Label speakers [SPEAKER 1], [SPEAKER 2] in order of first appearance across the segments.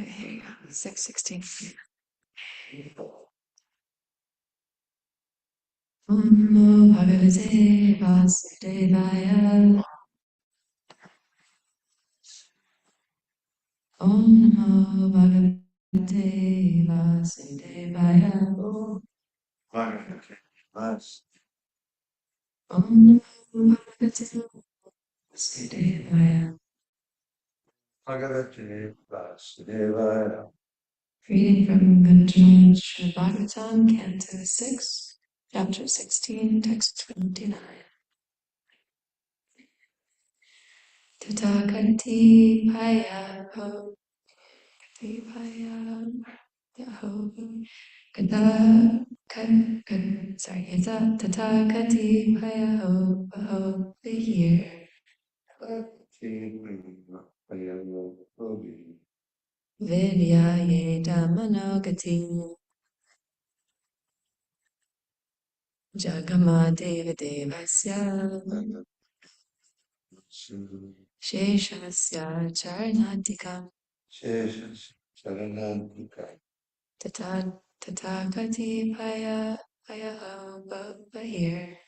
[SPEAKER 1] Here you go. 6:16. Om Namo Bhagavate Vasudevaya. Om Namo Bhagavate Vasudevaya. Om Namo Bhagavate Vasudevaya.
[SPEAKER 2] Bhagavate Vasudevaya.
[SPEAKER 1] Reading from Srimad Bhagavatam, Canto 6, Chapter 16, Text 29. Tathagati Paya Ho Gati Paya Ho Gata sorry, it's a Tathagati Paya Ho Vihir Vidya Yeda Manogati Jagama Deva Devasya Sheshasya Charanatikam Tathagati Paya Ho Bahir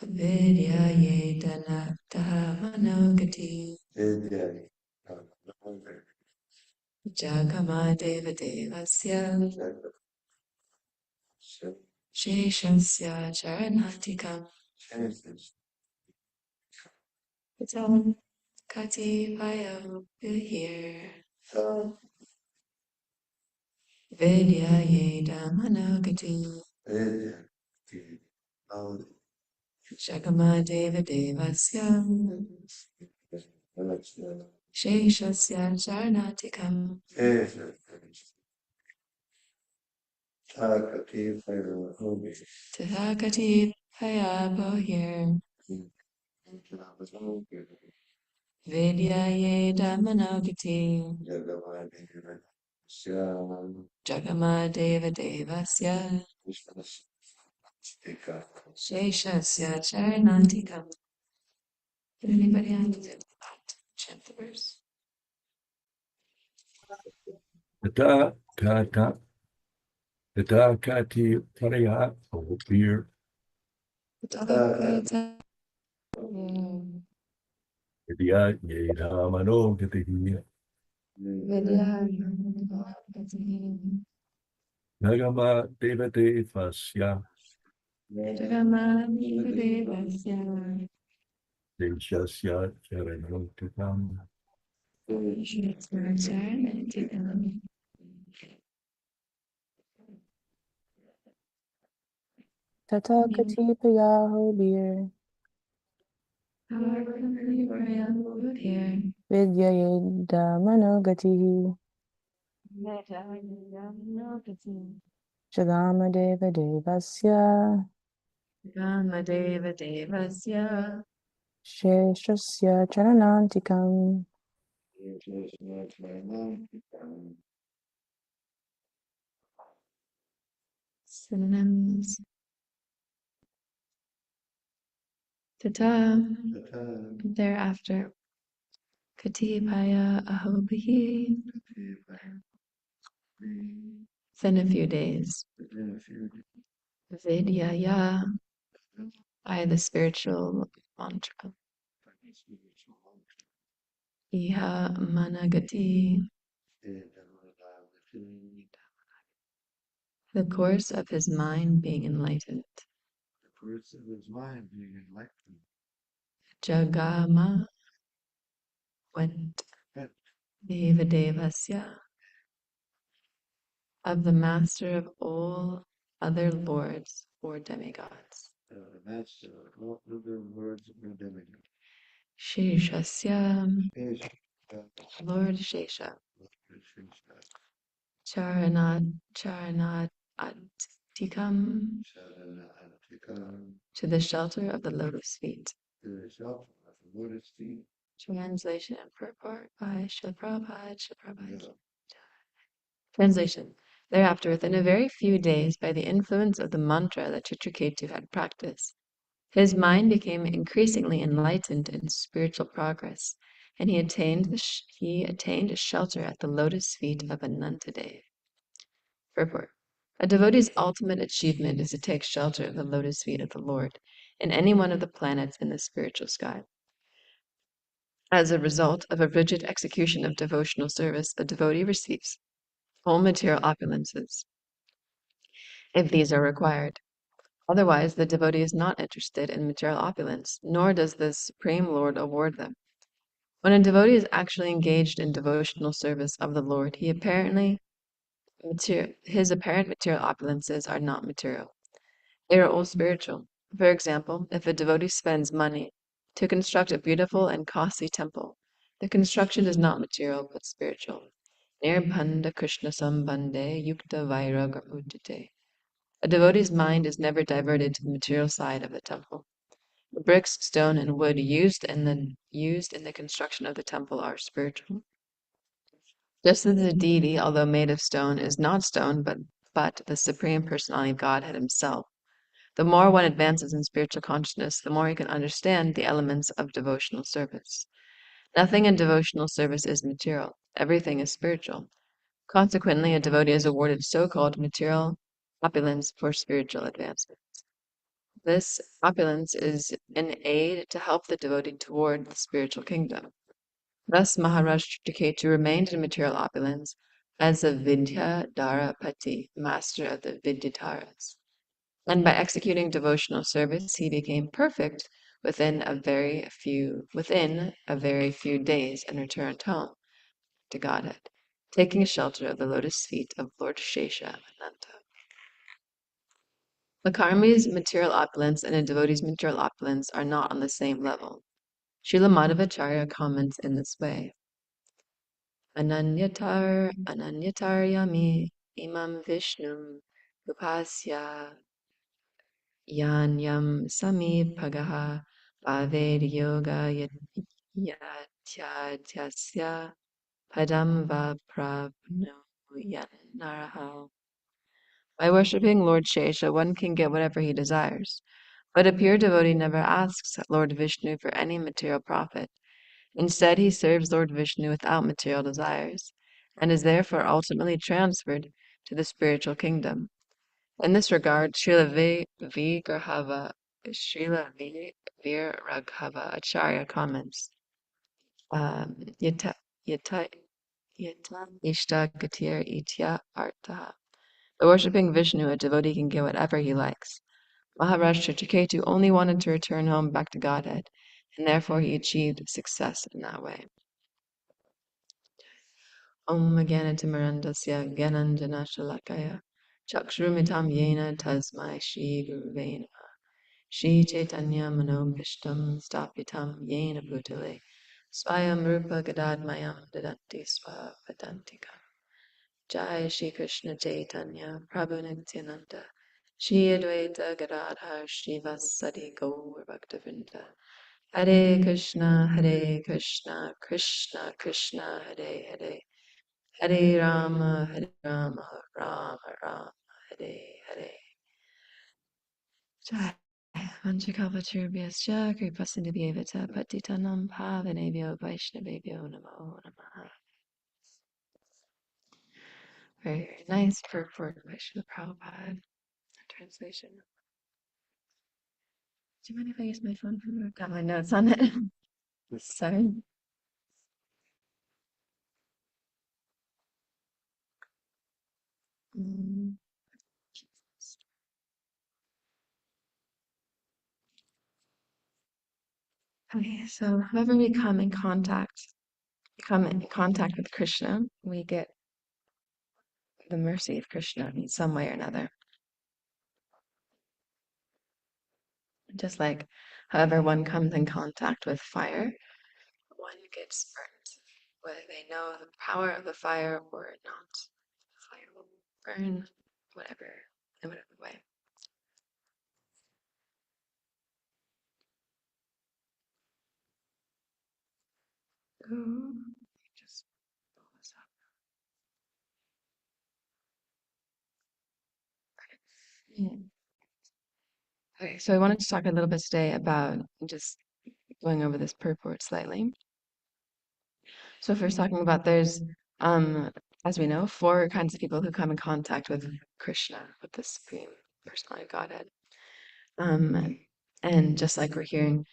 [SPEAKER 1] Vidya Yedana Daha Manogati Jagama Deva Devasya Sheshasya Charanatikam Tathagati Paya Ho Bahir Vidya Yeda Manogati Jagama Deva Devasya Sheshasya Charanatikam Tathagati Paya Bohir Vidya Yeda Manogati Jagama Deva Devasya Sheshasya Charanatikam. Did anybody have to chant the verse?
[SPEAKER 2] Tathagati Paya Obir Vidya Yeda Manogati Nagama Devate Vasya
[SPEAKER 1] Jagama Deva Devasya
[SPEAKER 2] Deshasya Charanotikam
[SPEAKER 1] Sheshasya Charanatikam.
[SPEAKER 3] Tathagati Paya Ho Bir Vidya Yeda Manogati Jagama Deva Devasya
[SPEAKER 1] Jagama Deva Devasya
[SPEAKER 3] Sheshasya Charanantikam.
[SPEAKER 1] Synonyms. Tata, thereafter. Katipaya Ahobihi, within a few days. Vidyaya, by the spiritual mantra. Iha Managati, the course of his mind being enlightened. Jagama went. Devadevasya, of the master of all other lords or demigods. Sheshasya, Lord Shesha. Charanat Attikam, to the shelter of the lotus feet. Translation and purport by Srila Prabhupada. Translation. Thereafter, within a very few days, by the influence of the mantra that Chitraketu had practiced, His mind became increasingly enlightened in spiritual progress, and he attained a shelter at the lotus feet of Anantadev. Purport. A devotee's ultimate achievement is to take shelter of the lotus feet of the Lord in any one of the planets in the spiritual sky. As a result of a rigid execution of devotional service, the devotee receives all material opulences, if these are required. Otherwise, the devotee is not interested in material opulence, nor does the Supreme Lord award them. When a devotee is actually engaged in devotional service of the Lord, his apparent material opulences are not material. They are all spiritual. For example, if a devotee spends money to construct a beautiful and costly temple, the construction is not material but spiritual. Nirbhanda Krishna Sambande Yukta Vairaga Mudite. A devotee's mind is never diverted to the material side of the temple. The bricks, stone, and wood used in the construction of the temple are spiritual. Just as the deity, although made of stone, is not stone, but the Supreme Personality of Godhead Himself. The more one advances in spiritual consciousness, the more he can understand the elements of devotional service. Nothing in devotional service is material. Everything is spiritual. Consequently, a devotee is awarded so-called material opulence for spiritual advancement. This opulence is an aid to help the devotee toward the spiritual kingdom. Thus, Maharaj Ketu remained in material opulence as a Vidya Dharapati, master of the Vidyadharas. And by executing devotional service, he became perfect within a very few days and returned home to Godhead, taking shelter of the lotus feet of Lord Shesha Ananta. A karmi's material opulence and a devotee's material opulence are not on the same level. Srila Madhvacharya comments in this way. Ananyatar yami imam vishnum upasya yanyam samipagaha bhaved yoga yatyasya padam va prabno naraha. By worshipping Lord Shesha, one can get whatever he desires. But a pure devotee never asks Lord Vishnu for any material profit. Instead, he serves Lord Vishnu without material desires, and is therefore ultimately transferred to the spiritual kingdom. In this regard, Srila Viraghava Acharya comments, Yata Ishta Gatir Itya Artaha. By worshipping Vishnu, a devotee can get whatever he likes. Maharaj Ketu only wanted to return home back to Godhead, and therefore he achieved success in that way. Om Ganatimarandasya Gananjana Shalakaya Chakshrumitam Yena Tasmai Shri Guruvena Shri Chaitanya Manobhishtam Stapitam Yena Bhutale Swayam Rupa Gadadmayam Dadanti Swapadantika Jai Shri Krishna Chaitanya Prabhu Nityananda Shri Advaita Gadadhar Shri Vasadi Gaur Bhaktavinda Hare Krishna Krishna Krishna Hare Hare Hare Rama Rama Rama Hare Hare Jai Vanchakalpatarubhyascha Kripasindhubhyevata Patitanam Pavanebhyo Vaishnavebhyo Namo Namaha. Very nice purport by Srila Prabhupada. Translation. Do you mind if I use my phone? I've got my notes on it. Sorry. Mm. Okay, so whoever we come in contact with Krishna, we get the mercy of Krishna in some way or another. Just like however one comes in contact with fire, one gets burnt, whether they know the power of the fire or not. The fire will burn in whatever way. Just pull this up. Yeah. Okay, so I wanted to talk a little bit today about just going over this purport slightly. So first talking about there's, um, as we know, four kinds of people who come in contact with Krishna, with the Supreme Personality of Godhead. And just like we're hearing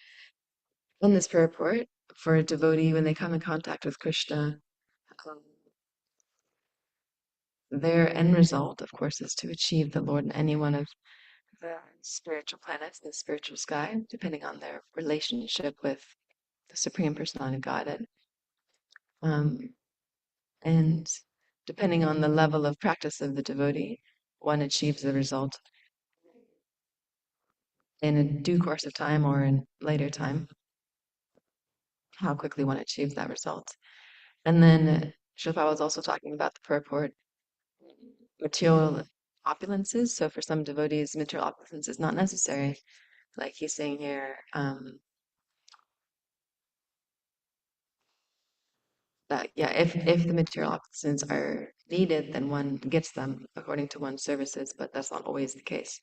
[SPEAKER 1] in this purport, for a devotee, when they come in contact with Krishna, um, their end result, of course, is to achieve the Lord in any one of the spiritual planets, the spiritual sky, depending on their relationship with the Supreme Personality of Godhead. Um, and depending on the level of practice of the devotee, one achieves the result in a due course of time or in later time, how quickly one achieves that result. And then Shilpa was also talking about the purport material opulences. So for some devotees, material opulence is not necessary. Like he's saying here, that yeah, if the material opulences are needed, then one gets them according to one's services, but that's not always the case.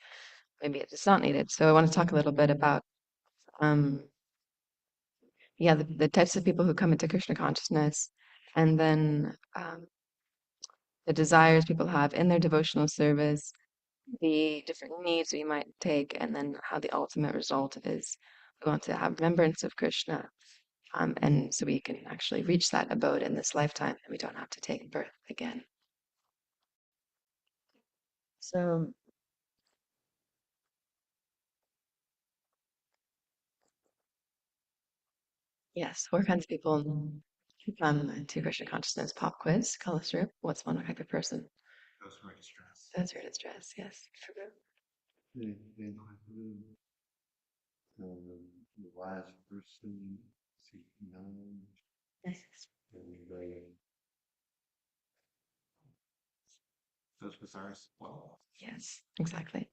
[SPEAKER 1] Maybe it's not needed. So I want to talk a little bit about um yeah, the types of people who come into Krishna consciousness, and then the desires people have in their devotional service, the different needs we might take, and then how the ultimate result is we want to have remembrance of Krishna, and so we can actually reach that abode in this lifetime, and we don't have to take birth again. So, yes, four kinds of people who come to Krishna consciousness. Pop quiz, color strip. What's one type of person?
[SPEAKER 4] Those who are distressed.
[SPEAKER 1] Those who are distressed, yes.
[SPEAKER 4] The wise person seeking knowledge.
[SPEAKER 1] Yes.
[SPEAKER 4] Those desires well.
[SPEAKER 1] Yes, exactly.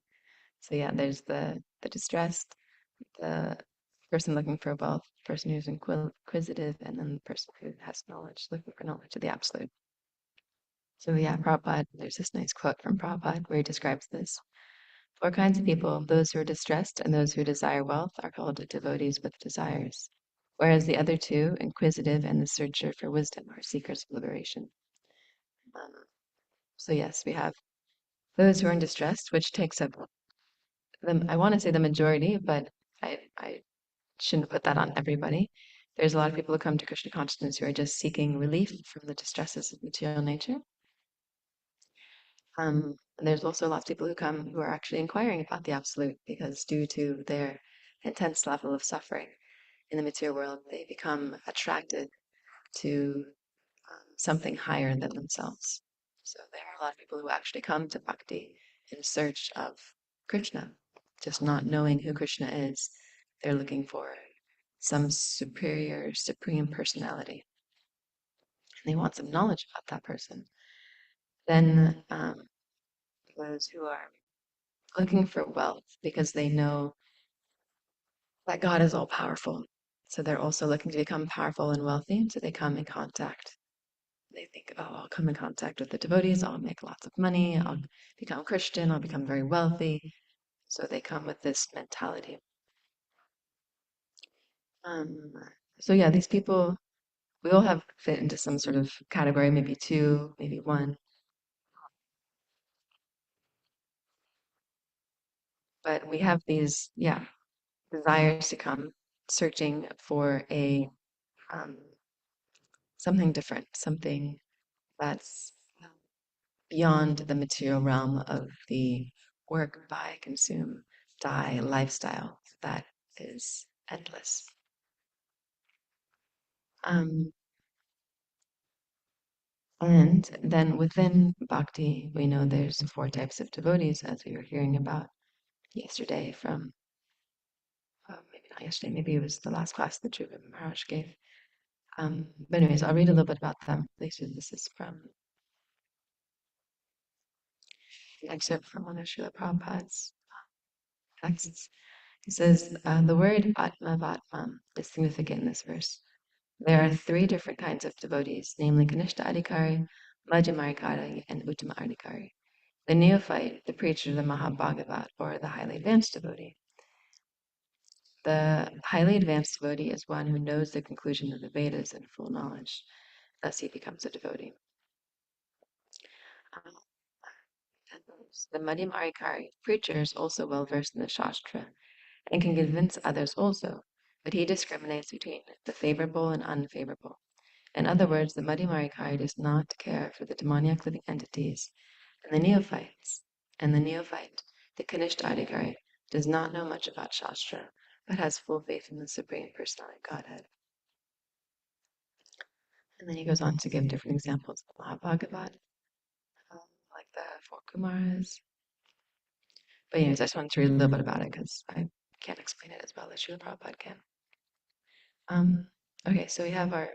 [SPEAKER 1] So yeah, there's the distressed, the person looking for wealth, the person who's inquisitive, and then the person who has knowledge, looking for knowledge of the absolute. So yeah, Prabhupada, there's this nice quote from Prabhupada where he describes this. Four kinds of people, those who are distressed and those who desire wealth, are called devotees with desires, whereas the other two, inquisitive and the searcher for wisdom, are seekers of liberation. Um, so yes, we have those who are in distress, which takes up I want to say the majority, but I shouldn't put that on everybody. There's a lot of people who come to Krishna consciousness who are just seeking relief from the distresses of material nature. And there's also lots of people who come who are actually inquiring about the absolute because due to their intense level of suffering in the material world, they become attracted to something higher than themselves. So there are a lot of people who actually come to bhakti in search of Krishna, just not knowing who Krishna is. They're looking for some superior, supreme personality. And they want some knowledge about that person. Then those who are looking for wealth because they know that God is all powerful. So they're also looking to become powerful and wealthy. So they come in contact. They think, oh, I'll come in contact with the devotees. I'll make lots of money. I'll become Christian. I'll become very wealthy. So they come with this mentality. Um, so yeah, these people, we all have fit into some sort of category, maybe two, maybe one. But we have these, yeah, desires to come searching for a something different, something that's beyond the material realm of the work, buy, consume, die lifestyle that is endless. And then within bhakti, we know there's four types of devotees, as we were hearing about yesterday from, maybe not yesterday, maybe it was the last class that Dhruva Maharaj gave. But anyways, I'll read a little bit about them. This is from an excerpt from one of Srila Prabhupada's texts. He says, the word Atmavatmam is significant in this verse. There are three different kinds of devotees, namely Kanishta Adhikari, Madhyamarikari, and Uttama Adhikari. The neophyte, the preacher of the Mahabhagavat, or the highly advanced devotee. The highly advanced devotee is one who knows the conclusion of the Vedas in full knowledge. Thus, he becomes a devotee. Um, the Madhyamarikari preacher is also well versed in the Shastra and can convince others also, but he discriminates between the favorable and unfavorable. In other words, the Madhyamarikari does not care for the demoniac living entities and the neophytes. And the neophyte, the Kanishta Adhikari, does not know much about Shastra, but has full faith in the Supreme Personality Godhead. And then he goes on to give different examples of Bhagavad, like the four Kumaras. But anyways, I just wanted to read a little bit about it because I can't explain it as well as Srila Prabhupada can. Okay, so we have our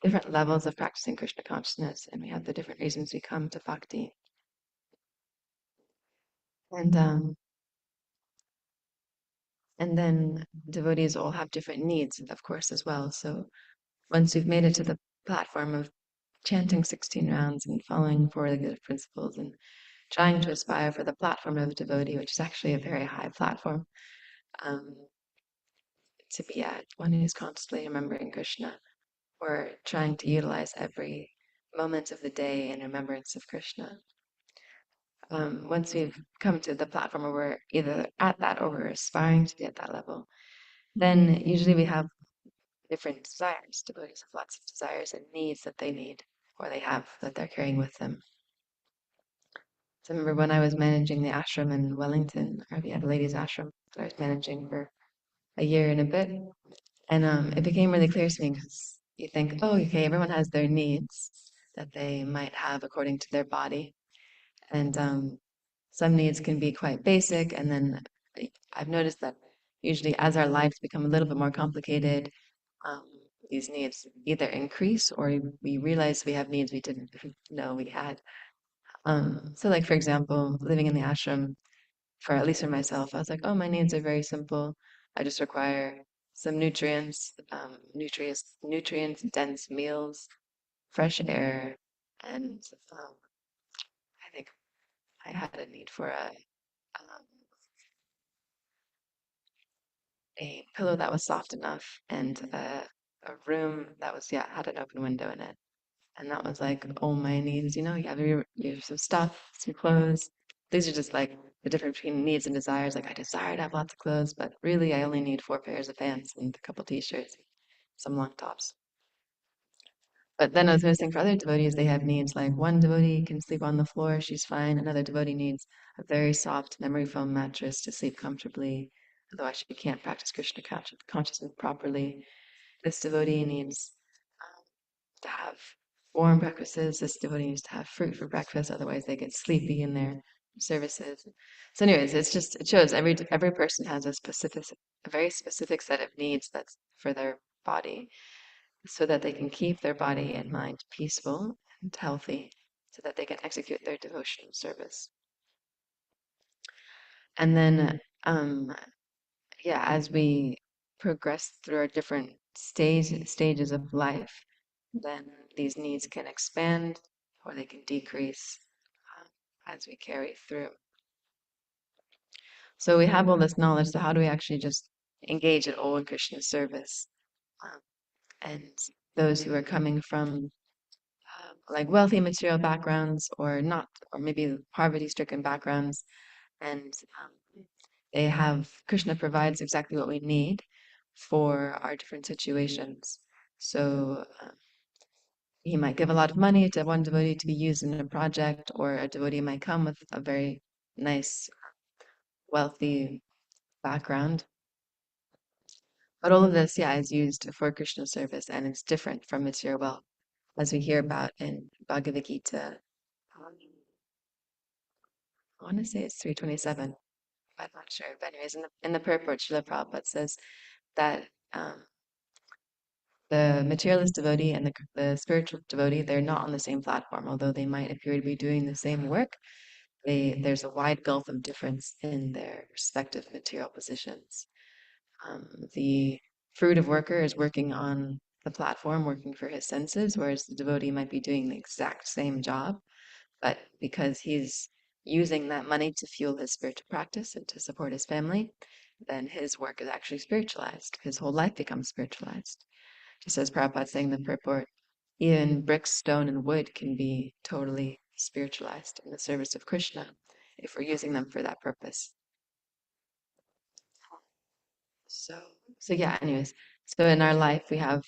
[SPEAKER 1] different levels of practicing Krishna consciousness, and we have the different reasons we come to bhakti. And then devotees all have different needs, of course, as well. So once we've made it to the platform of chanting 16 rounds and following four of the good principles and trying to aspire for the platform of devotee, which is actually a very high platform, to be at, one who's constantly remembering Krishna, or trying to utilize every moment of the day in remembrance of Krishna. Once we've come to the platform where we're either at that or we're aspiring to be at that level, then usually we have different desires. Devotees have lots of desires and needs that they need or they have that they're carrying with them. So I remember when I was managing the ashram in Wellington, or we had a ladies' ashram that I was managing for a year and a bit, and it became really clear to me because you think, oh, okay, everyone has their needs that they might have according to their body, and some needs can be quite basic, and then I've noticed that usually as our lives become a little bit more complicated, these needs either increase or we realize we have needs we didn't know we had. So like, for example, living in the ashram, for at least for myself, I was like, oh, my needs are very simple. I just require some nutrients, nutrient-dense meals, fresh air, and I think I had a need for a pillow that was soft enough and a room that was, yeah, had an open window in it. And that was like all my needs, you have some stuff, some clothes. These are just like the difference between needs and desires. Like I desire to have lots of clothes, but really I only need 4 pairs of pants and a couple t-shirts, some long tops. But then I was noticing for other devotees, they have needs like one devotee can sleep on the floor, she's fine. Another devotee needs a very soft memory foam mattress to sleep comfortably. Otherwise, she can't practice Krishna consciousness properly. This devotee needs to have warm breakfasts. This devotee needs to have fruit for breakfast. Otherwise, they get sleepy in their services. So, anyways, it shows every person has a very specific set of needs that's for their body, so that they can keep their body and mind peaceful and healthy, so that they can execute their devotional service. And then, yeah, as we progress through our different stages of life, then these needs can expand or they can decrease as we carry through. So we have all this knowledge, so how do we actually just engage at all in Krishna service? And those who are coming from like wealthy material backgrounds or not, or maybe poverty-stricken backgrounds, and they have Krishna provides exactly what we need for our different situations. So he might give a lot of money to one devotee to be used in a project, or a devotee might come with a very nice, wealthy background. But all of this, yeah, is used for Krishna service, and it's different from material wealth, as we hear about in Bhagavad Gita. I want to say it's 327. I'm not sure. But anyways, in the purport, Srila Prabhupada says that the materialist devotee and the spiritual devotee, they're not on the same platform, although they might appear to be doing the same work. There's a wide gulf of difference in their respective material positions. The fruitive worker is working on the platform, working for his senses, whereas the devotee might be doing the exact same job, but because he's using that money to fuel his spiritual practice and to support his family, then his work is actually spiritualized. His whole life becomes spiritualized. Just as Prabhupada saying in the purport, even brick, stone, and wood can be totally spiritualized in the service of Krishna if we're using them for that purpose. So, so yeah, anyways, so in our life we have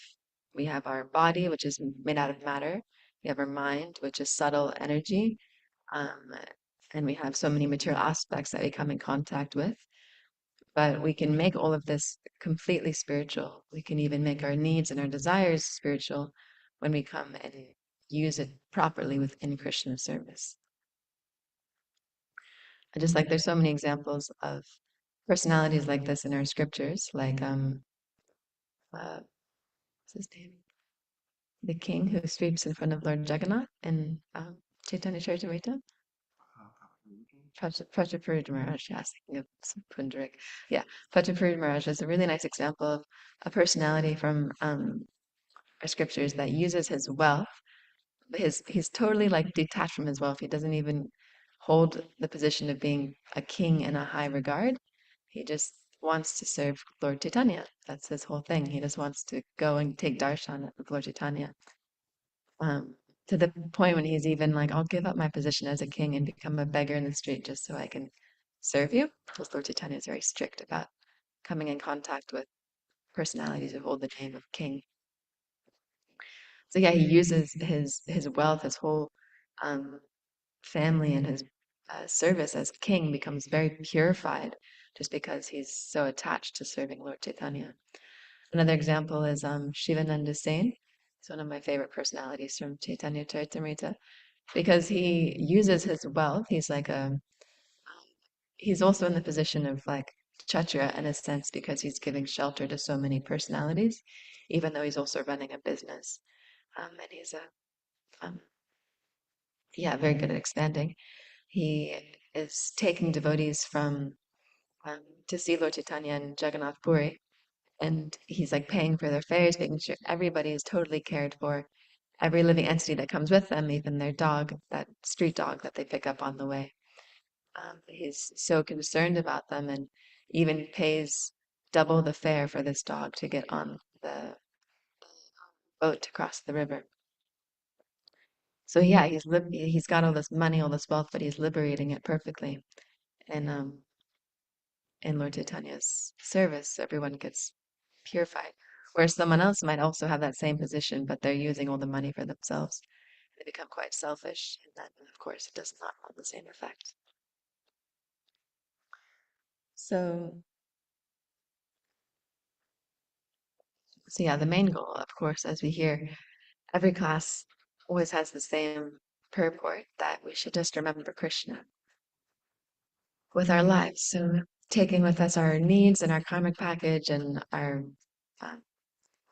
[SPEAKER 1] our body, which is made out of matter. We have our mind, which is subtle energy. Um, and we have so many material aspects that we come in contact with. But we can make all of this completely spiritual. We can even make our needs and our desires spiritual when we come and use it properly within Krishna service. I just like there's so many examples of personalities like this in our scriptures, like what's his name? The king who sweeps in front of Lord Jagannath in Chaitanya Charitamrita. Prajapurja Maharaj, yeah, I was thinking of Pundarik. Yeah, Prajapurja Maharaj is a really nice example of a personality from our scriptures that uses his wealth. He's totally like detached from his wealth. He doesn't even hold the position of being a king in a high regard. He just wants to serve Lord Chaitanya. That's his whole thing. He just wants to go and take darshan of Lord Chaitanya. To the point when he's even like, I'll give up my position as a king and become a beggar in the street just so I can serve you. Because Lord Chaitanya is very strict about coming in contact with personalities who hold the name of king. So yeah, he uses his wealth, his whole family, and his service as king becomes very purified just because he's so attached to serving Lord Chaitanya. Another example is Shivananda Sen. He's one of my favorite personalities from Chaitanya Charitamrita because he uses his wealth. He's also in the position of like Kshatriya in a sense because he's giving shelter to so many personalities, even though he's also running a business. And he's very good at expanding. He is taking devotees from to see Lord Chaitanya in Jagannath Puri, and he's like paying for their fares, making sure everybody is totally cared for. Every living entity that comes with them, even their dog, that street dog that they pick up on the way. He's so concerned about them and even pays double the fare for this dog to get on the boat to cross the river. So yeah, he's got all this money, all this wealth, but he's liberating it perfectly. And in Lord Chaitanya's service, everyone gets purified. Whereas someone else might also have that same position, but they're using all the money for themselves. They become quite selfish, and then, of course, it does not have the same effect. So yeah, the main goal, of course, as we hear, every class always has the same purport that we should just remember Krishna with our lives. So taking with us our needs and our karmic package and our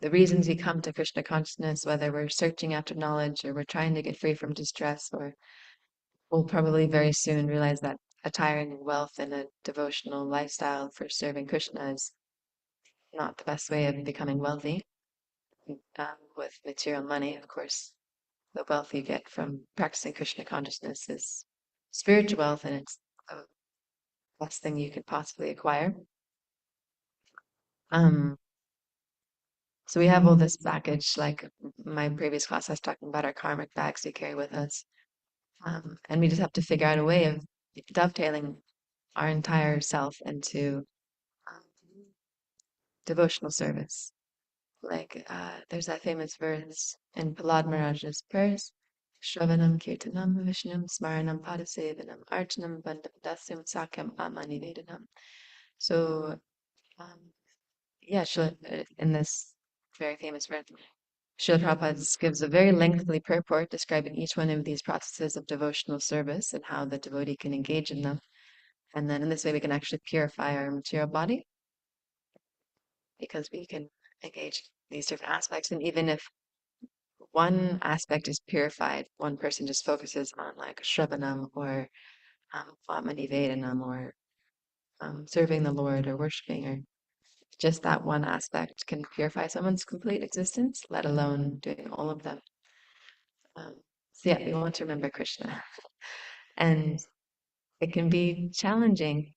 [SPEAKER 1] the reasons we come to Krishna consciousness, whether we're searching after knowledge or we're trying to get free from distress, or we'll probably very soon realize that attiring wealth in a devotional lifestyle for serving Krishna is not the best way of becoming wealthy. With material money, of course, the wealth you get from practicing Krishna consciousness is spiritual wealth, and it's the best thing you could possibly acquire. So we have all this baggage, like my previous class, I was talking about our karmic bags we carry with us. And we just have to figure out a way of dovetailing our entire self into um, devotional service. Like there's that famous verse in Prahlad Maharaj's prayers, Shravanam Kirtanam Vishnam Smaranam Padasevanam Archanam Bandapadasyam Sakyam Amanivedanam. So, in this very famous verse, Srila Prabhupada gives a very lengthy purport describing each one of these processes of devotional service and how the devotee can engage in them. And then in this way, we can actually purify our material body because we can engage these different aspects. And even if one aspect is purified, one person just focuses on like Shravanam or Vamanivedanam or serving the Lord or worshiping, or just that one aspect can purify someone's complete existence, let alone doing all of them. So yeah, we want to remember Krishna. And it can be challenging,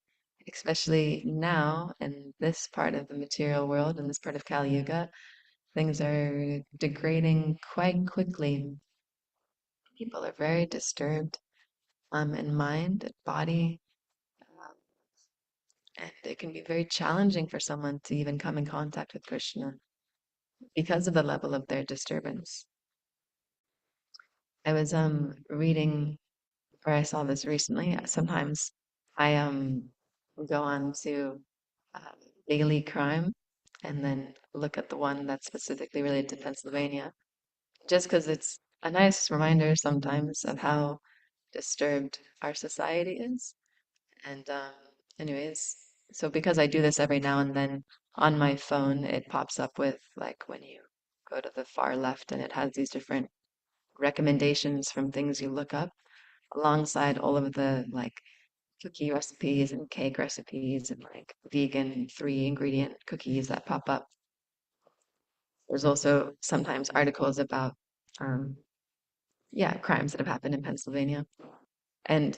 [SPEAKER 1] especially now in this part of the material world, in this part of Kali Yuga, things are degrading quite quickly. People are very disturbed in mind and body, and it can be very challenging for someone to even come in contact with Krishna because of the level of their disturbance. I was reading, or I saw this recently. Sometimes I go on to uh, daily crime and then look at the one that's specifically related to Pennsylvania, just because it's a nice reminder sometimes of how disturbed our society is. And anyways, so because I do this every now and then on my phone, it pops up with like when you go to the far left and it has these different recommendations from things you look up alongside all of the like cookie recipes and cake recipes and like vegan 3 ingredient cookies that pop up. There's also sometimes articles about um, yeah, crimes that have happened in Pennsylvania. And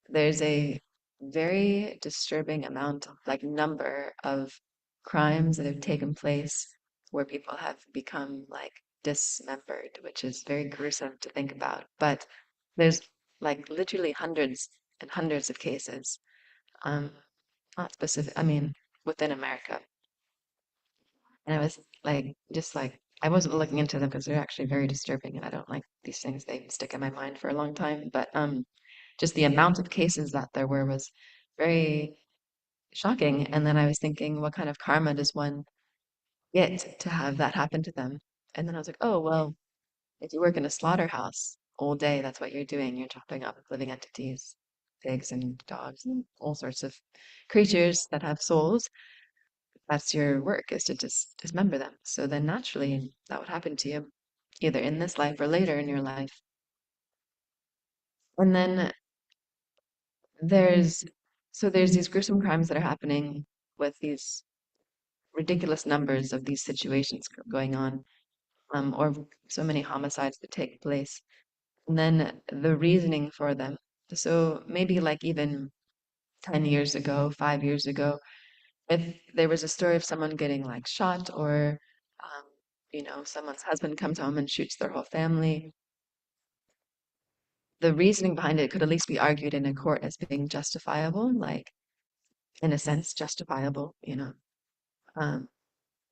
[SPEAKER 1] there's a very disturbing amount, like number of crimes that have taken place where people have become like dismembered, which is very gruesome to think about. But there's like literally hundreds and hundreds of cases, um, not specific, I mean, within America. And I was like, just like, I wasn't looking into them because they're actually very disturbing, and I don't like these things. They stick in my mind for a long time. But just the amount of cases that there were was very shocking. And then I was thinking, what kind of karma does one get to have that happen to them? And then I was like, oh, well, if you work in a slaughterhouse all day, that's what you're doing. You're chopping up living entities, pigs and dogs and all sorts of creatures that have souls. That's your work, is to just dismember them. So then naturally that would happen to you, either in this life or later in your life. And then there's there's these gruesome crimes that are happening with these ridiculous numbers of these situations going on, or so many homicides that take place. And then the reasoning for them. So maybe like even 10 years ago, 5 years ago, if there was a story of someone getting like shot or, someone's husband comes home and shoots their whole family, the reasoning behind it could at least be argued in a court as being justifiable, like in a sense, justifiable. Um,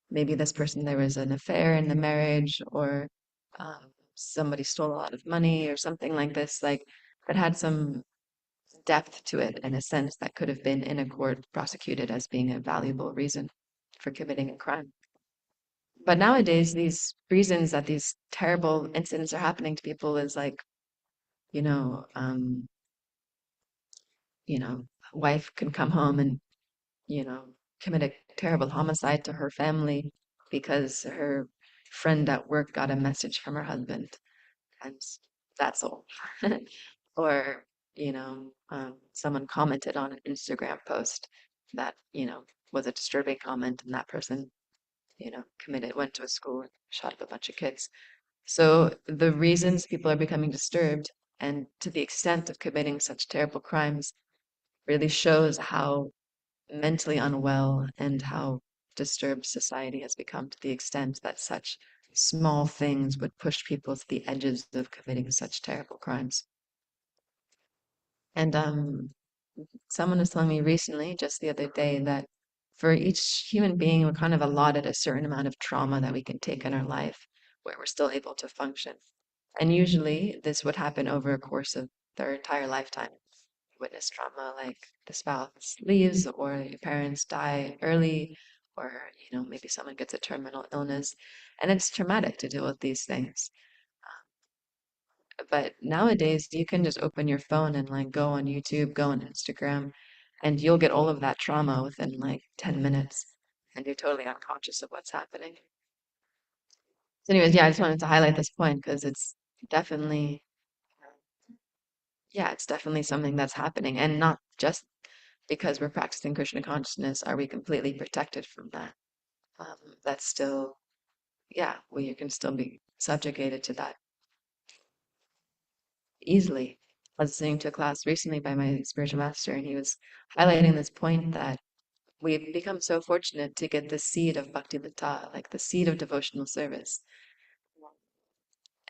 [SPEAKER 1] maybe this person, there was an affair in the marriage, or somebody stole a lot of money, or something like this, like that had some depth to it in a sense that could have been in a court prosecuted as being a valuable reason for committing a crime. But nowadays, these reasons that these terrible incidents are happening to people is like, you know, um, wife can come home and, you know, commit a terrible homicide to her family because her friend at work got a message from her husband, and that's all. Or, someone commented on an Instagram post that, was a disturbing comment, and that person, went to a school and shot up a bunch of kids. So the reasons people are becoming disturbed and to the extent of committing such terrible crimes really shows how mentally unwell and how disturbed society has become, to the extent that such small things would push people to the edges of committing such terrible crimes. And someone was telling me recently, just the other day, that for each human being, we're kind of allotted a certain amount of trauma that we can take in our life where we're still able to function. And usually this would happen over a course of their entire lifetime. Witness trauma like the spouse leaves, or your parents die early, or maybe someone gets a terminal illness, and it's traumatic to deal with these things. But nowadays you can just open your phone and like go on YouTube, go on Instagram, and you'll get all of that trauma within like 10 minutes, and you're totally unconscious of what's happening. So anyways, yeah, I just wanted to highlight this point because it's definitely, yeah, it's definitely something that's happening, and not just because we're practicing Krishna consciousness are we completely protected from that. That's still, yeah, well, you can still be subjugated to that easily. I was listening to a class recently by my spiritual master, and he was highlighting this point that we've become so fortunate to get the seed of bhakti lata, like the seed of devotional service.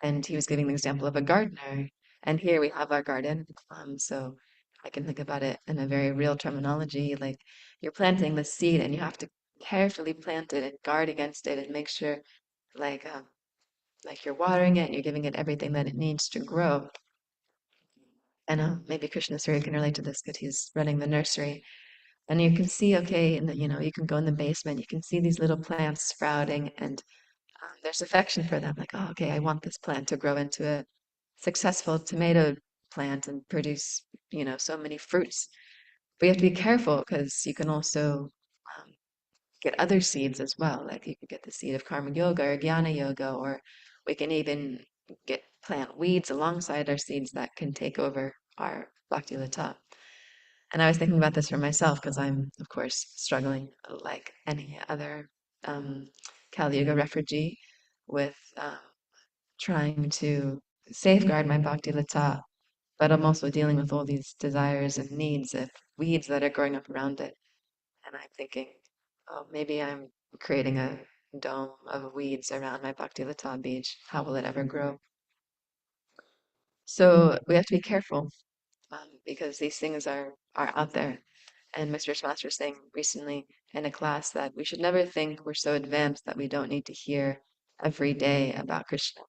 [SPEAKER 1] And he was giving the example of a gardener. And here we have our garden. So I can think about it in a very real terminology, like you're planting the seed and you have to carefully plant it and guard against it and make sure like like you're watering it and you're giving it everything that it needs to grow. And maybe Krishna Surya can relate to this because he's running the nursery. And you can see, okay, and you can go in the basement, you can see these little plants sprouting, and there's affection for them. Like, oh, okay, I want this plant to grow into a successful tomato plant and produce, so many fruits. But you have to be careful because you can also um, get other seeds as well. Like you could get the seed of karma yoga or jnana yoga, or we can even get plant weeds alongside our seeds that can take over our bhakti lata. And I was thinking about this for myself because I'm, of course, struggling like any other Kali Yuga refugee with trying to safeguard my bhakti lata, but I'm also dealing with all these desires and needs of weeds that are growing up around it. And I'm thinking, oh, maybe I'm creating a dome of weeds around my bhakti lata beach. How will it ever grow? So we have to be careful because these things are out there. And Mr. Master was saying recently in a class that we should never think we're so advanced that we don't need to hear every day about Krishna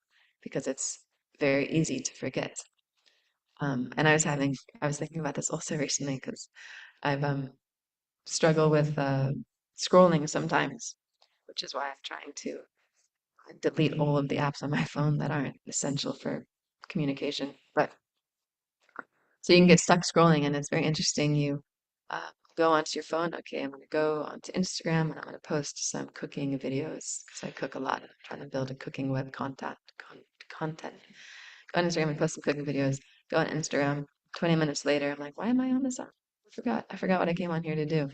[SPEAKER 1] because it's very easy to forget. And I was thinking about this also recently because I've struggle with scrolling sometimes, which is why I'm trying to delete all of the apps on my phone that aren't essential for communication. But so you can get stuck scrolling, and it's very interesting. You go onto your phone. Okay, I'm going to go onto Instagram, and I'm going to post some cooking videos because I cook a lot. I'm trying to build a cooking web content. Go on Instagram and post some cooking videos. Go on Instagram. 20 minutes later, I'm like, why am I on this app? I forgot what I came on here to do.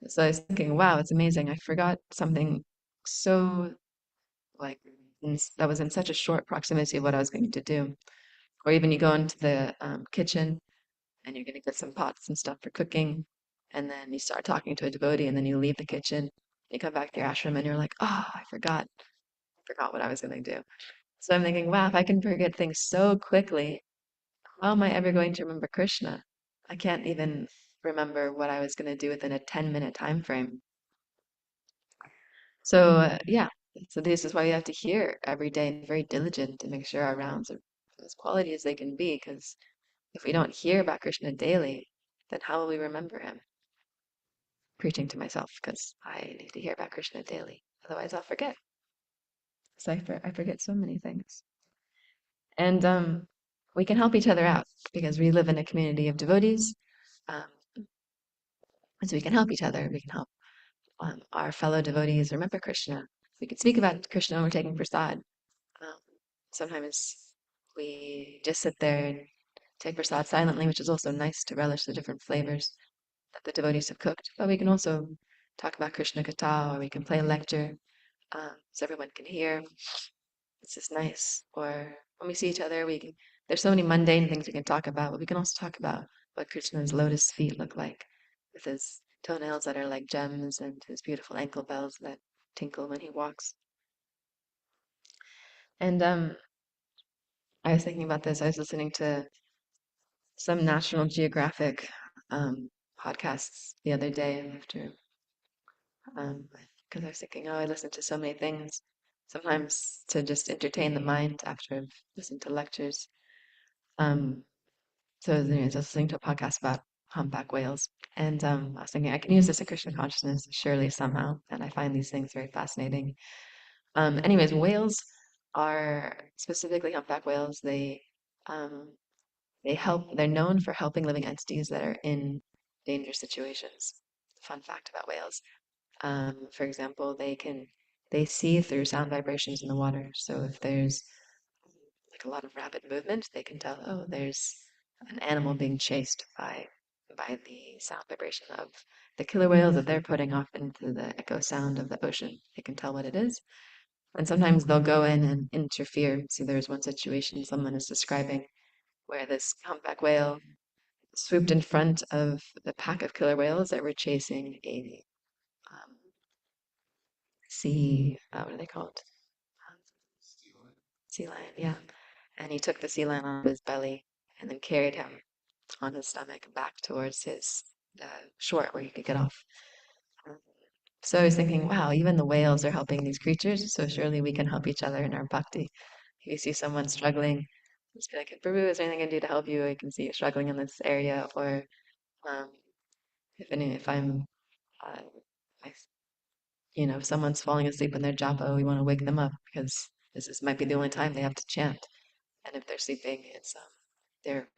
[SPEAKER 1] So I was thinking, wow, it's amazing. I forgot something so like that was in such a short proximity of what I was going to do. Or even you go into the kitchen and you're going to get some pots and stuff for cooking, and then you start talking to a devotee, and then you leave the kitchen, you come back to your ashram, and you're like, oh, I forgot what I was going to do. So I'm thinking, wow, if I can forget things so quickly, how am I ever going to remember Krishna? I can't even remember what I was going to do within a 10-minute time frame. So yeah, so this is why we have to hear every day and be very diligent to make sure our rounds are as quality as they can be. Because if we don't hear about Krishna daily, then how will we remember him? Preaching to myself because I need to hear about Krishna daily. Otherwise, I'll forget. So I forget so many things. And we can help each other out because we live in a community of devotees. Um, and so we can help each other. We can help our fellow devotees remember Krishna. We can speak about Krishna when we're taking prasad. Um, Sometimes we just sit there and take prasad silently, which is also nice to relish the different flavors that the devotees have cooked. But we can also talk about Krishna Katha, or we can play a lecture so everyone can hear. It's just nice. Or when we see each other, there's so many mundane things we can talk about, but we can also talk about what Krishna's lotus feet look like, with his toenails that are like gems and his beautiful ankle bells that tinkle when he walks. And I was thinking about this. I was listening to some National Geographic podcasts the other day after, because I was thinking, oh, I listen to so many things sometimes to just entertain the mind after I've listened to lectures. So anyways, I was listening to a podcast about humpback whales, and I was thinking I can use this in Krishna consciousness surely somehow, and I find these things very fascinating. Anyways, whales are specifically humpback whales. Um, they help. They're known for helping living entities that are in dangerous situations. Fun fact about whales. For example, they see through sound vibrations in the water. So if there's like a lot of rapid movement, they can tell, oh, there's an animal being chased by the sound vibration of the killer whales that they're putting off into the echo sound of the ocean. They can tell what it is. And sometimes they'll go in and interfere. So there's one situation someone is describing where this humpback whale swooped in front of the pack of killer whales that were chasing a what are they called? Sea lion, yeah. And he took the sea lion on his belly and then carried him on his stomach back towards his shore where he could get off. So I was thinking, wow, even the whales are helping these creatures, so surely we can help each other in our bhakti. If you see someone struggling, just be like, Prabhu, is there anything I can do to help you? I can see you struggling in this area. Or um, if I'm, uh, I, if someone's falling asleep in their japa, we want to wake them up because might be the only time they have to chant. And if they're sleeping, they're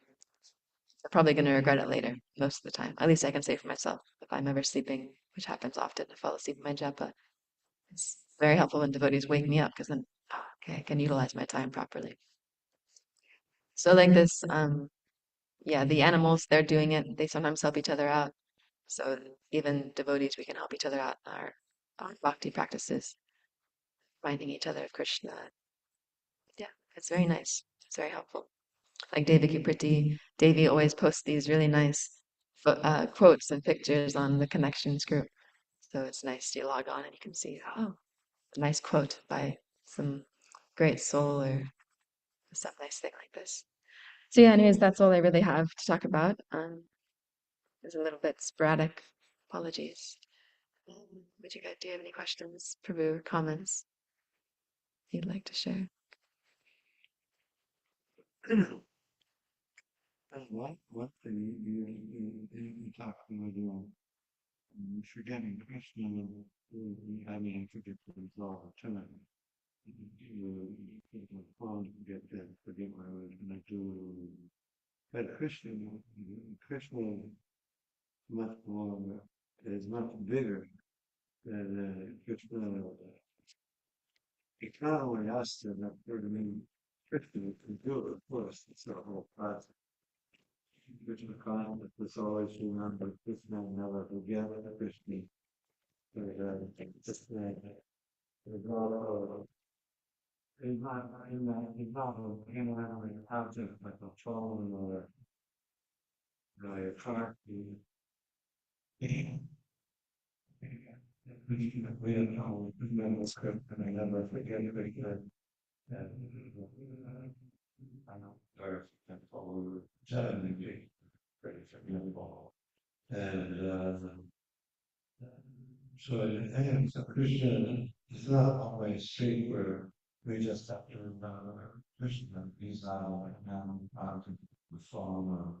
[SPEAKER 1] they're probably going to regret it later, most of the time. At least I can say for myself, if I'm ever sleeping, which happens often, I fall asleep in my japa, it's very helpful when devotees wake me up because then, okay, I can utilize my time properly. So like this, yeah, the animals, they're doing it. They sometimes help each other out. So even devotees, we can help each other out in our bhakti practices, reminding each other of Krishna. Yeah, it's very nice. It's very helpful. Like Devaki Priti, Devi always posts these really nice quotes and pictures on the connections group. So it's nice to log on and you can see, oh, a nice quote by some great soul or some nice thing like this. So yeah, anyways, that's all I really have to talk about. It's a little bit sporadic. Apologies. Do you have any questions, Prabhu, comments you'd like to share?
[SPEAKER 4] What you talking about forgetting Krishna, I mean, forget things all the time. You get that, forget what I was going to do. But Krishna much more, is much bigger than Krishna. It's not only us that have heard of him. Krishna can do it, of course, it's a whole process. Krishna consciousness is always remember Krishna, never forget Krishna. Krishna is also he's not an inanimate object like a phone or a car. We have no manuscript and I never forget it again. I know there's a follow Saturday, very forgettable. And so and so Krishna is not always straight where we just have to remember Krishna. He's not always now to the form of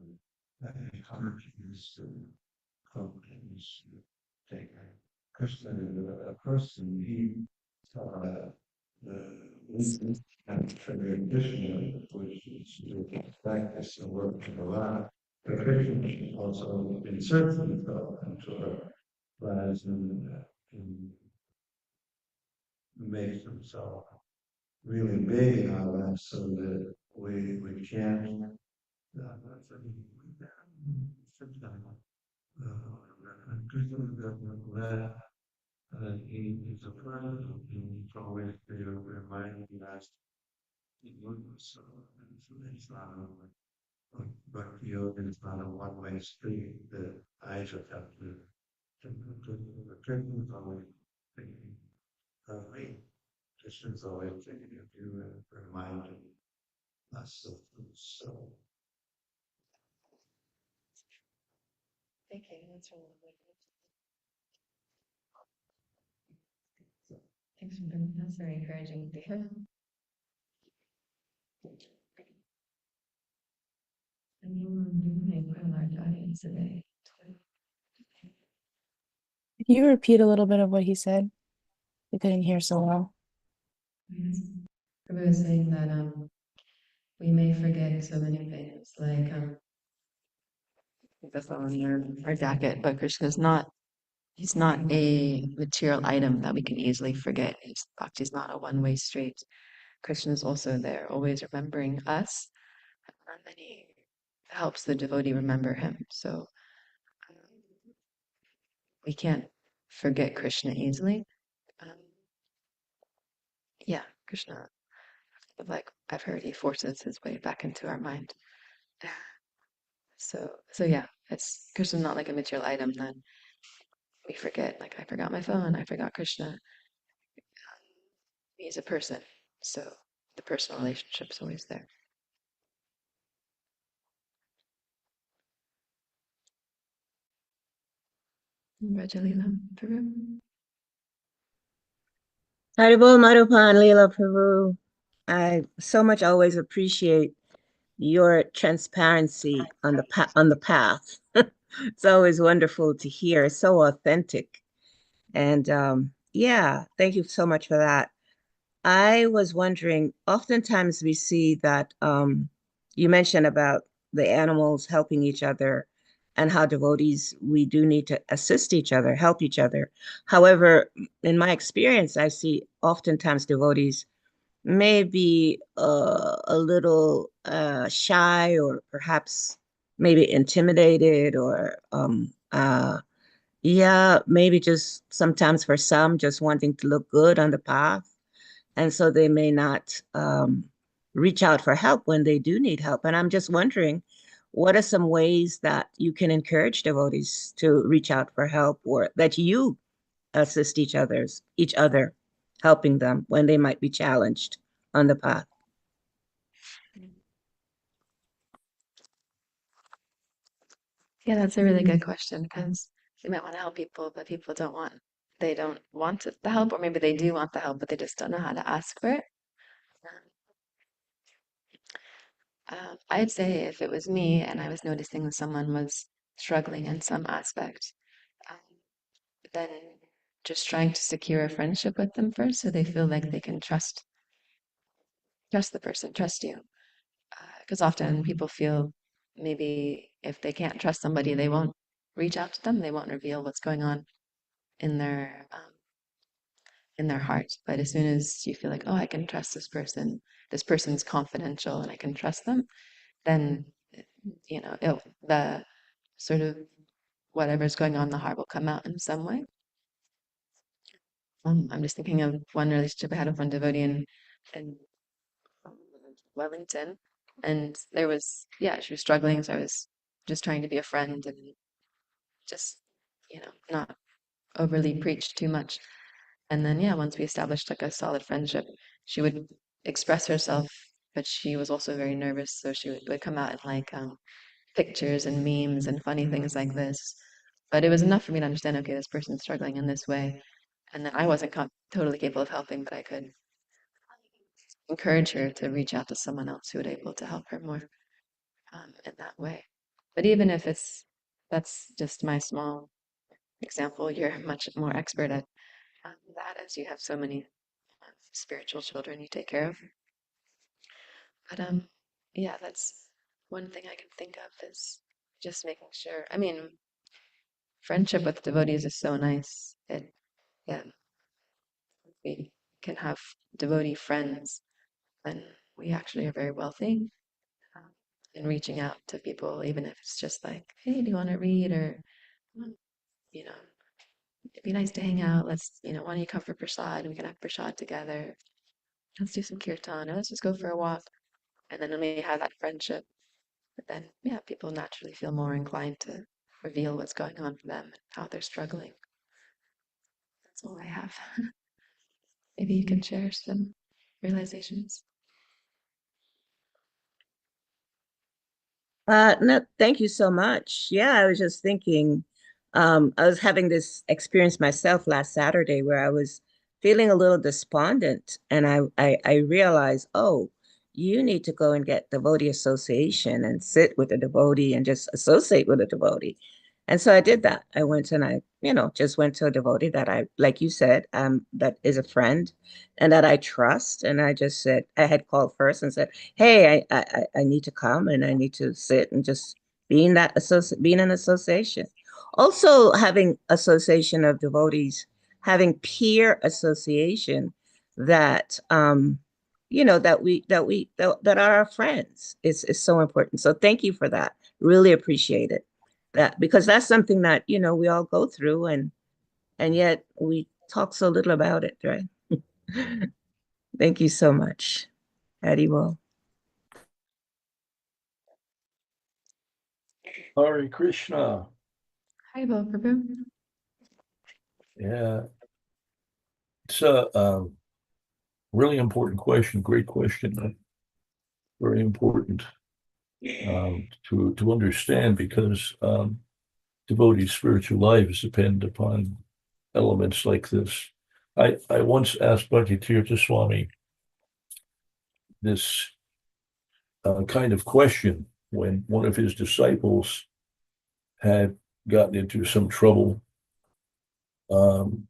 [SPEAKER 4] encouragements to continues to take Krishna a person. He the and triggered Krishna, which is to practice the work of the Lord. But Krishna also inserts himself into our lives and makes himself really big in our lives so that we can't he is a friend and he's always there reminding us so it's not but yoga is not a one-way street that I should have to the treatment is always thinking of me. Christians always thinking of you and reminding us of so.
[SPEAKER 1] Thank you. That's really good. Thanks for bringing that. That's very encouraging to hear. Anyone doing a large audience today?
[SPEAKER 3] Can you repeat a little bit of what he said? We couldn't hear so well.
[SPEAKER 1] Yes. Prabhu was saying that we may forget so many things, like I think that's on our jacket, but Krishna's he's not a material item that we can easily forget. His bhakti is not a one-way street. Krishna is also there, always remembering us, and he helps the devotee remember him. So we can't forget Krishna easily. Yeah, Krishna, like I've heard, he forces his way back into our mind. So yeah, it's Krishna's not like a material item that we forget. Like I forgot my phone, I forgot Krishna. He's a person, so the personal relationship's always there. Rajalila, Peru.
[SPEAKER 5] Haribol Madhupan Leela Prabhu. I so much always appreciate your transparency on the path. It's always wonderful to hear. It's so authentic. And yeah, thank you so much for that. I was wondering, oftentimes we see that you mentioned about the animals helping each other and how devotees, we do need to assist each other, help each other. However, in my experience, I see oftentimes devotees may be a little shy or perhaps maybe intimidated or yeah, maybe just sometimes for some just wanting to look good on the path. And so they may not reach out for help when they do need help. And I'm just wondering, what are some ways that you can encourage devotees to reach out for help or that you assist each other, helping them when they might be challenged on the path?
[SPEAKER 1] Yeah, that's a really good question because we might want to help people, but people they don't want the help, or maybe they do want the help, but they just don't know how to ask for it. I'd say if it was me and I was noticing that someone was struggling in some aspect, um, then just trying to secure a friendship with them first so they feel like they can trust the person, trust you. Because often people feel maybe if they can't trust somebody, they won't reach out to them, they won't reveal what's going on in their heart. But as soon as you feel like, oh, I can trust this person's confidential and I can trust them, then the sort of whatever's going on in the heart will come out in some way. I'm just thinking of one relationship I had with one devotee in Wellington, and she was struggling, so I was just trying to be a friend and just, not overly preach too much. And then, yeah, once we established like a solid friendship, she would express herself, but she was also very nervous, so she would come out in like pictures and memes and funny things like this. But it was enough for me to understand, okay, this person's struggling in this way. And then I wasn't totally capable of helping, but I could encourage her to reach out to someone else who would able to help her more in that way. But even if that's just my small example, you're much more expert at that as you have so many spiritual children you take care of. But yeah, that's one thing I can think of is just making sure. I mean, friendship with devotees is so nice. Yeah, we can have devotee friends, and we actually are very wealthy in reaching out to people, even if it's just like, hey, do you want to read? Or, you know, it'd be nice to hang out. Why don't you come for prasad and we can have prasad together? Let's do some kirtan, or let's just go for a walk. And then when we have that friendship, but then, yeah, people naturally feel more inclined to reveal what's going on for them and how they're struggling. That's all I have. Maybe you can share some realizations.
[SPEAKER 5] No, thank you so much. Yeah, I was just thinking, I was having this experience myself last Saturday where I was feeling a little despondent, and I realized, oh, you need to go and get devotee association and sit with a devotee and just associate with a devotee. And so I did that. I went and just went to a devotee that like you said, that is a friend and that I trust. And I just said, I had called first and said, hey, I need to come and I need to sit and just being an association. Also having association of devotees, having peer association that that are our friends is so important. So thank you for that. Really appreciate it. That because that's something that, we all go through and yet we talk so little about it, right? Thank you so much. Haribol.
[SPEAKER 2] Hare Krishna.
[SPEAKER 1] Haribol, Prabhu.
[SPEAKER 2] Yeah, it's a really important question. Great question. Very important to understand because devotees' spiritual lives depend upon elements like this. I once asked Bhakti Swami this kind of question when one of his disciples had gotten into some trouble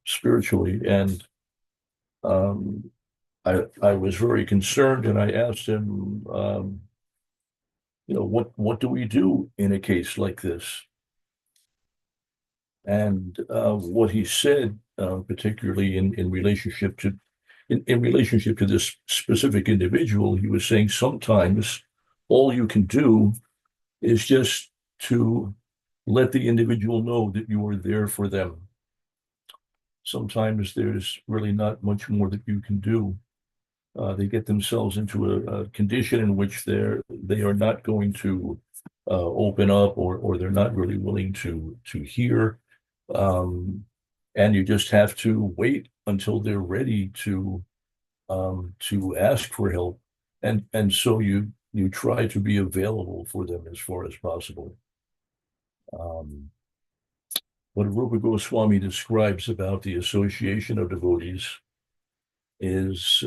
[SPEAKER 2] spiritually, and I was very concerned, and I asked him, what do we do in a case like this? And what he said, particularly in relationship to this specific individual, he was saying sometimes all you can do is just to let the individual know that you are there for them. Sometimes there's really not much more that you can do. They get themselves into a condition in which they are not going to open up, or they're not really willing to hear, and you just have to wait until they're ready to ask for help, and so you try to be available for them as far as possible. What Rupa Goswami describes about the association of devotees is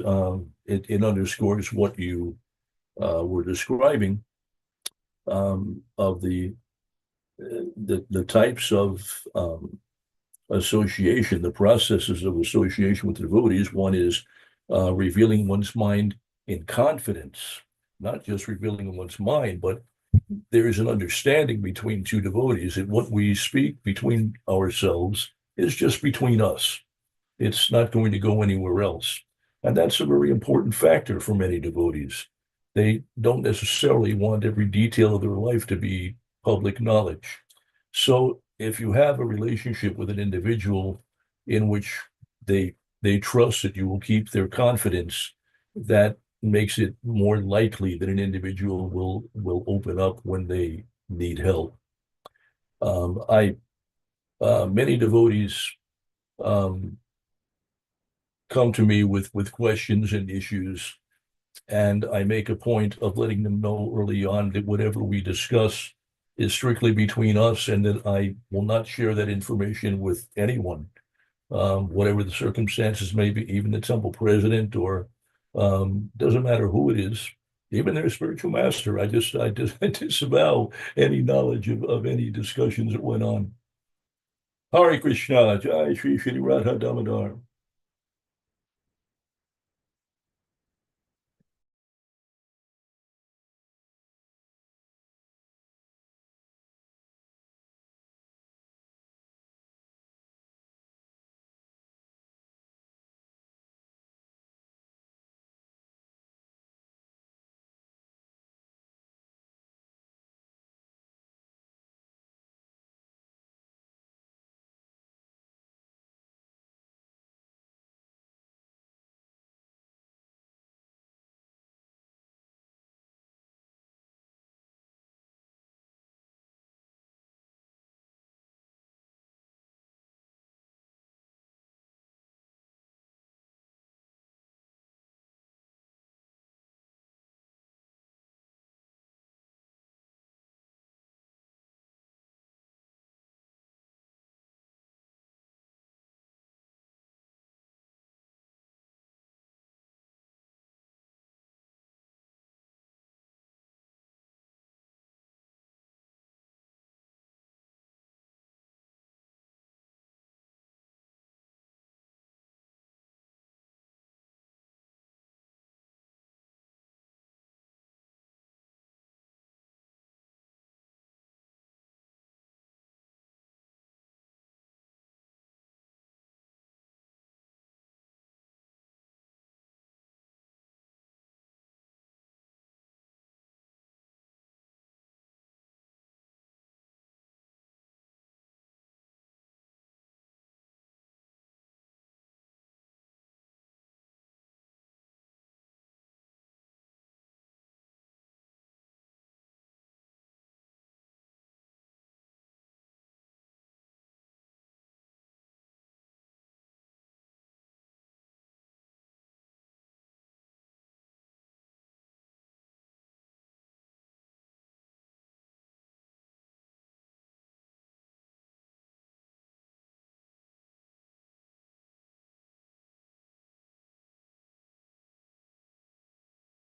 [SPEAKER 2] it underscores what you were describing of the types of association, the processes of association with devotees. One is revealing one's mind in confidence, not just revealing one's mind, but there is an understanding between two devotees that what we speak between ourselves is just between us. It's not going to go anywhere else. And that's a very important factor for many devotees. They don't necessarily want every detail of their life to be public knowledge. So if you have a relationship with an individual in which they trust that you will keep their confidence, that makes it more likely that an individual will open up when they need help. Many devotees come to me with questions and issues, and I make a point of letting them know early on that whatever we discuss is strictly between us, and that I will not share that information with anyone, whatever the circumstances may be, even the temple president, or doesn't matter who it is, even their spiritual master. I disavow any knowledge of any discussions that went on. Hare Krishna, Jai Shri Shri Radha Damodar.